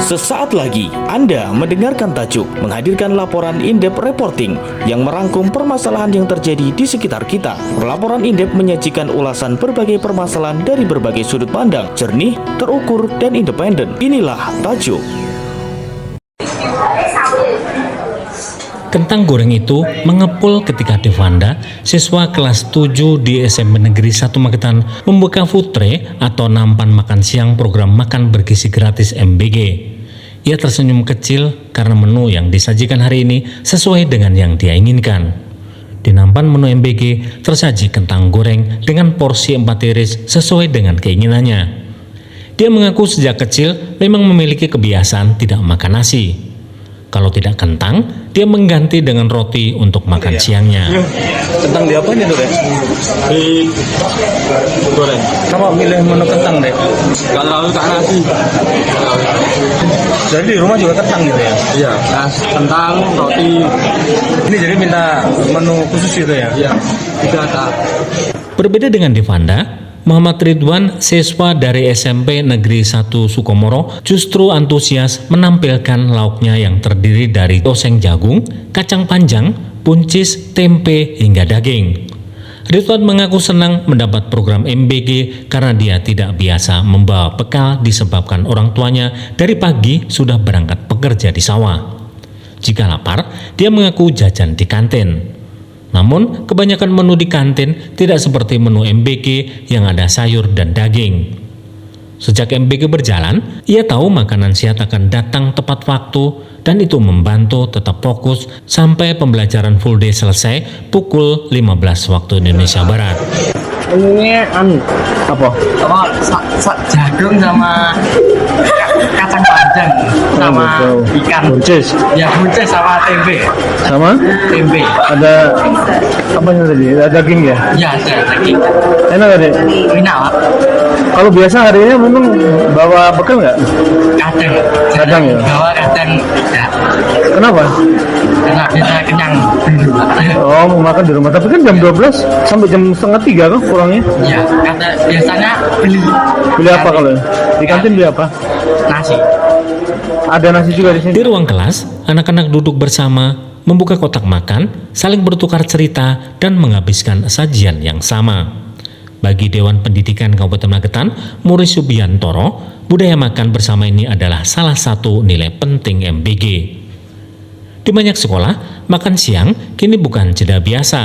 Sesaat lagi Anda mendengarkan Tajuk menghadirkan laporan in-depth reporting yang merangkum permasalahan yang terjadi di sekitar kita. Laporan in-depth menyajikan ulasan berbagai permasalahan dari berbagai sudut pandang, jernih, terukur, dan independen. Inilah Tajuk. Kentang goreng itu mengepul ketika Devanda, siswa kelas 7 di SMP Negeri 1 Magetan, membuka food tray atau nampan makan siang program makan bergizi gratis MBG. Ia tersenyum kecil karena menu yang disajikan hari ini sesuai dengan yang dia inginkan. Di nampan menu MBG tersaji kentang goreng dengan porsi 4 iris sesuai dengan keinginannya. Dia mengaku sejak kecil memang memiliki kebiasaan tidak makan nasi. Kalau tidak kentang, dia mengganti dengan roti untuk makan siangnya. Kentang di apa nih tuh, Dek? Di goreng. Kamu milih menu kentang, Dek? Kalau tak nasi. Jadi di rumah juga kentang gitu ya? Iya, kentang, roti. Ini jadi minta menu khusus gitu ya? Iya, tidak ada. Berbeda dengan Devanda, Muhammad Ridwan, siswa dari SMP Negeri 1 Sukomoro, justru antusias menampilkan lauknya yang terdiri dari oseng jagung, kacang panjang, buncis, tempe, hingga daging. Ridwan mengaku senang mendapat program MBG karena dia tidak biasa membawa bekal disebabkan orang tuanya dari pagi sudah berangkat bekerja di sawah. Jika lapar, dia mengaku jajan di kantin. Namun, kebanyakan menu di kantin tidak seperti menu MBG yang ada sayur dan daging. Sejak MBG berjalan, ia tahu makanan sehat akan datang tepat waktu dan itu membantu tetap fokus sampai pembelajaran full day selesai pukul 15 waktu Indonesia Barat. Ini apa? Jagung sama kacang panjang sama ikan buncis. Ya, buncis sama tempe. Sama? Tempe. Ada apa tadi? Ada daging ya? Ya, ada daging. Enak gak, Dek? Enak. Kalau biasa harinya memang bawa bekal nggak? Kadang ya? Bawa kadang tidak. Kenapa? Karena kita kenyang. Oh, mau makan di rumah. Tapi kan jam 12 sampai jam setengah 3 kan pulangnya? Iya, karena biasanya beli. Beli apa kalau? Di kantin beli apa? Nasi. Ada nasi juga di sini. Di ruang kelas, anak-anak duduk bersama, membuka kotak makan, saling bertukar cerita, dan menghabiskan sajian yang sama. Bagi Dewan Pendidikan Kabupaten Magetan, Muri Subiantoro, budaya makan bersama ini adalah salah satu nilai penting MBG. Di banyak sekolah, makan siang kini bukan jeda biasa.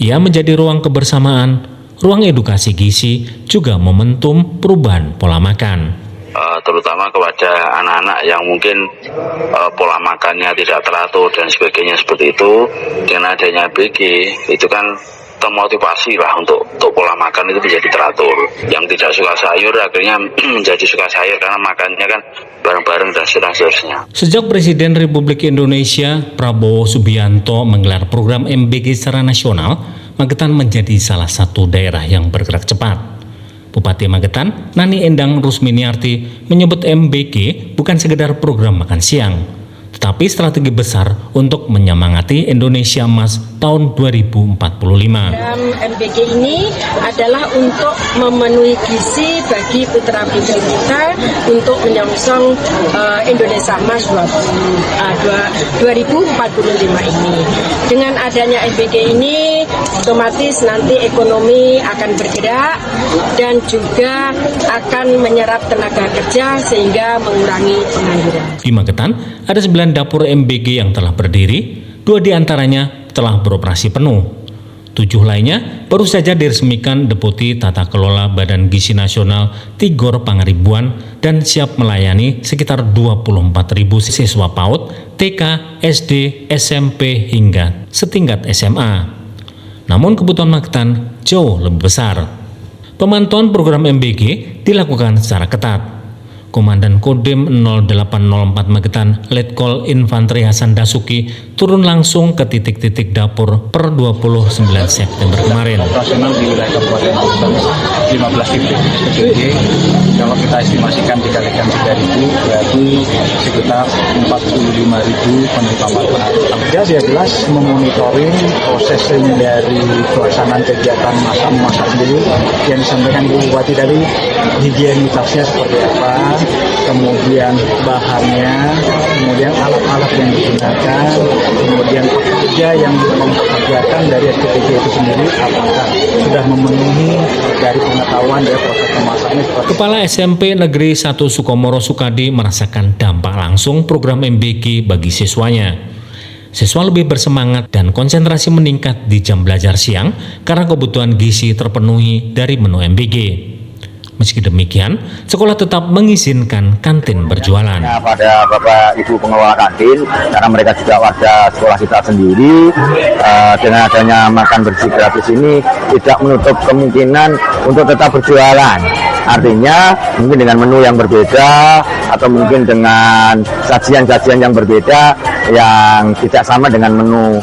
Ia menjadi ruang kebersamaan, ruang edukasi gizi, juga momentum perubahan pola makan. Terutama kepada anak-anak yang mungkin pola makannya tidak teratur dan sebagainya seperti itu. Dengan adanya BG itu kan termotivasi lah untuk pola makan itu menjadi teratur. Yang tidak suka sayur akhirnya menjadi suka sayur karena makannya kan bareng-bareng dan seterusnya. Sejak Presiden Republik Indonesia Prabowo Subianto menggelar program MBG secara nasional, Magetan menjadi salah satu daerah yang bergerak cepat. Bupati Magetan, Nani Endang Rusminiarti, menyebut MBG bukan sekedar program makan siang, tetapi strategi besar untuk menyemangati Indonesia Emas tahun 2045. MBG ini adalah untuk memenuhi gizi bagi putra-putri kita untuk menyongsong Indonesia Emas 2045 ini. Dengan adanya MBG ini, otomatis nanti ekonomi akan bergerak dan juga akan menyerap tenaga kerja sehingga mengurangi pengangguran. Di Magetan, ada 9 dapur MBG yang telah berdiri, 2 diantaranya telah beroperasi penuh. 7 lainnya baru saja diresmikan Deputi Tata Kelola Badan Gizi Nasional Tigor Pangaribuan dan siap melayani sekitar 24.000 siswa PAUD, TK, SD, SMP hingga setingkat SMA. Namun kebutuhan Magetan jauh lebih besar. Pemantauan program MBG dilakukan secara ketat. Komandan Kodim 0804 Magetan, Letkol Infanteri Hasan Dasuki, turun langsung ke titik-titik dapur per 29 September kemarin. Operasional di wilayah Kabupaten Magetan 15 titik MBG. Kalau kita estimasikan dikalikan 3.000 berarti sekitar 45.000 penerima manfaat. Dia jelas memonitoring proses dari pelaksanaan kegiatan masak sendiri yang disampaikan Bu Bupati dari higienitasnya seperti apa, kemudian bahannya, kemudian alat-alat yang digunakan, kemudian pekerja yang mempekerjakan dari SPPG itu sendiri apakah sudah memenuhi dari pengetahuan dari proses pemasaknya seperti Kepala SMP Negeri 1 Sukomoro Sukadi merasakan dampak langsung program MBG bagi siswanya. Siswa lebih bersemangat dan konsentrasi meningkat di jam belajar siang karena kebutuhan gizi terpenuhi dari menu MBG. Meski demikian, sekolah tetap mengizinkan kantin berjualan. Pada Bapak Ibu pengelola kantin, karena mereka juga warga sekolah kita sendiri, dengan adanya makan bersih gratis ini tidak menutup kemungkinan untuk tetap berjualan. Artinya mungkin dengan menu yang berbeda atau mungkin dengan sajian-sajian yang berbeda yang tidak sama dengan menu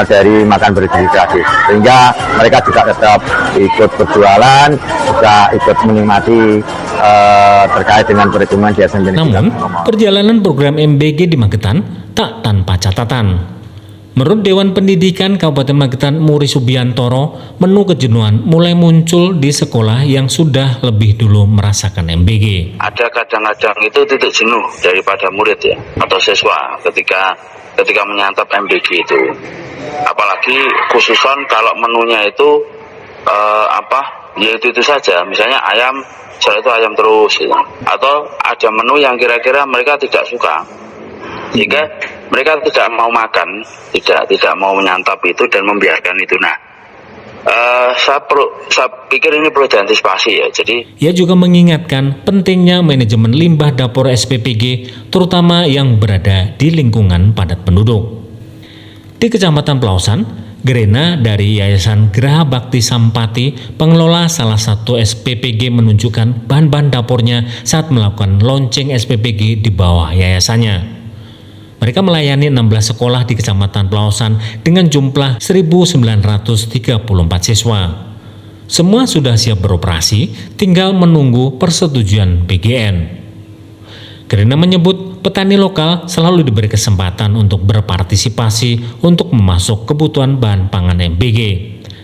dari makan bersih gratis, sehingga mereka juga tetap ikut berjualan, juga ikut menikmati terkait dengan perhitungan di SMP. Namun, perjalanan program MBG di Magetan tak tanpa catatan. Menurut Dewan Pendidikan Kabupaten Magetan Muri Subiantoro, menu kejenuhan mulai muncul di sekolah yang sudah lebih dulu merasakan MBG. Ada kadang-kadang itu titik jenuh daripada murid ya atau siswa ketika menyantap MBG itu. Apalagi khususan kalau menunya itu ya itu saja, misalnya ayam, soal itu ayam terus gitu. Atau ada menu yang kira-kira mereka tidak suka, sehingga mereka tidak mau makan, tidak mau menyantap itu dan membiarkan itu. Nah, saya pikir ini perlu diantisipasi ya. Jadi ia juga mengingatkan pentingnya manajemen limbah dapur SPPG, terutama yang berada di lingkungan padat penduduk. Di Kecamatan Pelausan, Grena dari Yayasan Geraha Bakti Sampati, pengelola salah satu SPPG, menunjukkan bahan-bahan dapurnya saat melakukan launching SPPG di bawah yayasannya. Mereka melayani 16 sekolah di Kecamatan Pelausan dengan jumlah 1.934 siswa. Semua sudah siap beroperasi, tinggal menunggu persetujuan BGN. Grena menyebut petani lokal selalu diberi kesempatan untuk berpartisipasi untuk memasok kebutuhan bahan pangan MBG.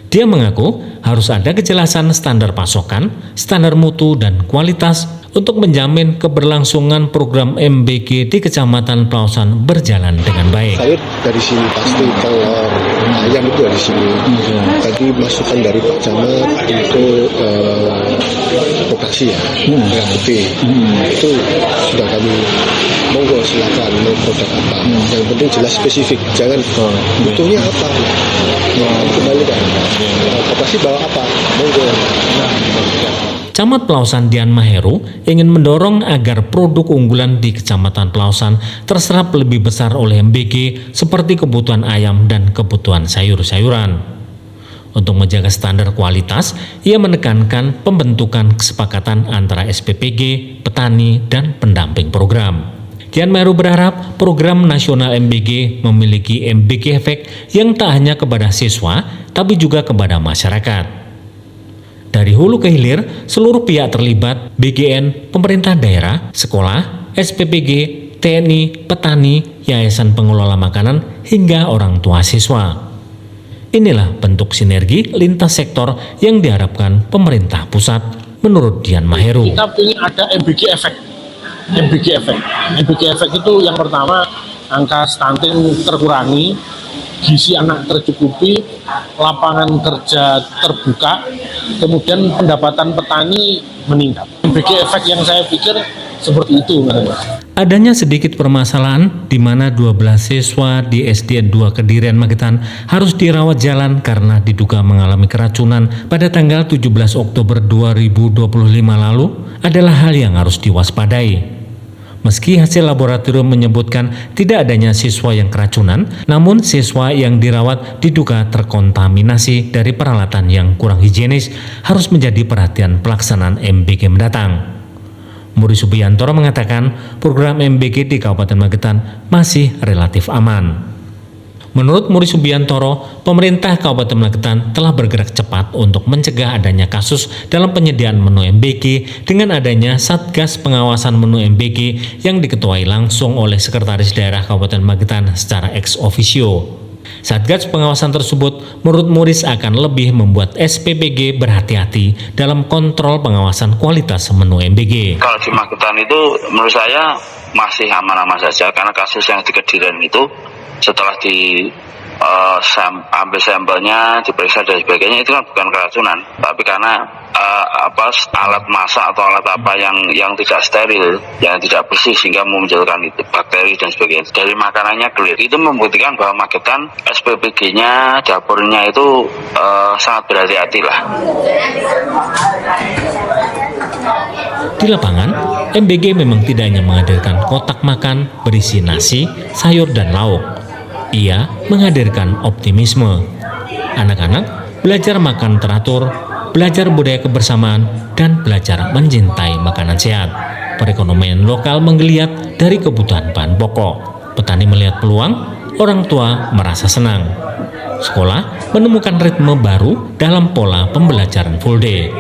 Dia mengaku harus ada kejelasan standar pasokan, standar mutu, dan kualitas untuk menjamin keberlangsungan program MBG di Kecamatan Pelausan berjalan dengan baik. Sayur dari sini pasti, telur, ayam itu dari sini. Tadi masukan dari Pak Camat itu vokasi ya, merah putih. Itu sudah kami monggo silakan mau produk apa. Yang penting jelas spesifik, jangan butuhnya apa. Kembalikan. Vokasi bawa apa, monggo. Camat Pelausan Dian Maheru ingin mendorong agar produk unggulan di Kecamatan Pelausan terserap lebih besar oleh MBG seperti kebutuhan ayam dan kebutuhan sayur-sayuran. Untuk menjaga standar kualitas, ia menekankan pembentukan kesepakatan antara SPPG, petani, dan pendamping program. Dian Maheru berharap program nasional MBG memiliki MBG efek yang tak hanya kepada siswa, tapi juga kepada masyarakat. Dari hulu ke hilir, seluruh pihak terlibat, BGN, pemerintah daerah, sekolah, SPPG, TNI, petani, yayasan pengelola makanan, hingga orang tua siswa. Inilah bentuk sinergi lintas sektor yang diharapkan pemerintah pusat, menurut Dian Maheru. Kita ingin ada MBG efek. MBG efek. MBG efek itu yang pertama, angka stunting terkurangi, gizi anak tercukupi, lapangan kerja terbuka, kemudian pendapatan petani meningkat. MBG efek yang saya pikir seperti itu. Adanya sedikit permasalahan di mana 12 siswa di SD 2 Kedirian Magetan harus dirawat jalan karena diduga mengalami keracunan pada tanggal 17 Oktober 2025 lalu adalah hal yang harus diwaspadai. Meski hasil laboratorium menyebutkan tidak adanya siswa yang keracunan, namun siswa yang dirawat diduga terkontaminasi dari peralatan yang kurang higienis harus menjadi perhatian pelaksanaan MBG mendatang. Muri Subiantoro mengatakan program MBG di Kabupaten Magetan masih relatif aman. Menurut Muri Subiantoro, pemerintah Kabupaten Magetan telah bergerak cepat untuk mencegah adanya kasus dalam penyediaan menu MBG dengan adanya Satgas Pengawasan Menu MBG yang diketuai langsung oleh Sekretaris Daerah Kabupaten Magetan secara ex officio. Satgas pengawasan tersebut menurut Muris akan lebih membuat SPPG berhati-hati dalam kontrol pengawasan kualitas menu MBG. Kalau di Magetan itu menurut saya masih aman-aman saja, karena kasus yang di Kediri itu setelah ambil sampelnya, diperiksa dan sebagainya, itu kan bukan keracunan, tapi karena alat masak atau alat apa yang tidak steril, yang tidak bersih sehingga memunculkan itu bakteri dan sebagainya. Dari makanannya clear, itu membuktikan bahwa Magetan SPPG-nya, dapurnya itu sangat berhati-hati lah. Di lapangan, MBG memang tidak hanya menghadirkan kotak makan berisi nasi, sayur, dan lauk. Ia menghadirkan optimisme. Anak-anak belajar makan teratur, belajar budaya kebersamaan, dan belajar mencintai makanan sehat. Perekonomian lokal menggeliat dari kebutuhan bahan pokok. Petani melihat peluang, orang tua merasa senang. Sekolah menemukan ritme baru dalam pola pembelajaran full day.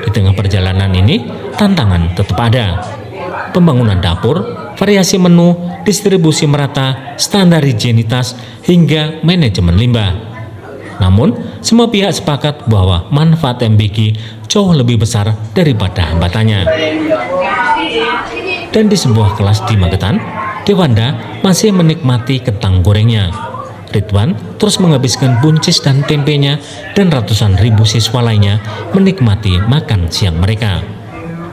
Di tengah perjalanan ini, tantangan tetap ada. Pembangunan dapur, variasi menu, distribusi merata, standar higienitas, hingga manajemen limbah. Namun, semua pihak sepakat bahwa manfaat MBG jauh lebih besar daripada hambatannya. Dan di sebuah kelas di Magetan, Dewanda masih menikmati kentang gorengnya. Ridwan terus menghabiskan buncis dan tempenya, dan ratusan ribu siswa lainnya menikmati makan siang mereka.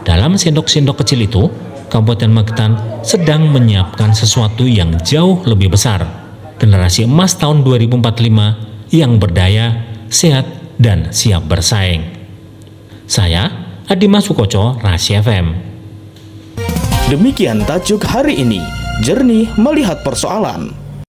Dalam sendok-sendok kecil itu, Kabupaten Magetan sedang menyiapkan sesuatu yang jauh lebih besar. Generasi emas tahun 2045 yang berdaya, sehat, dan siap bersaing. Saya, Adimas Sukoco, Rasi FM. Demikian tajuk hari ini, Jernih Melihat Persoalan.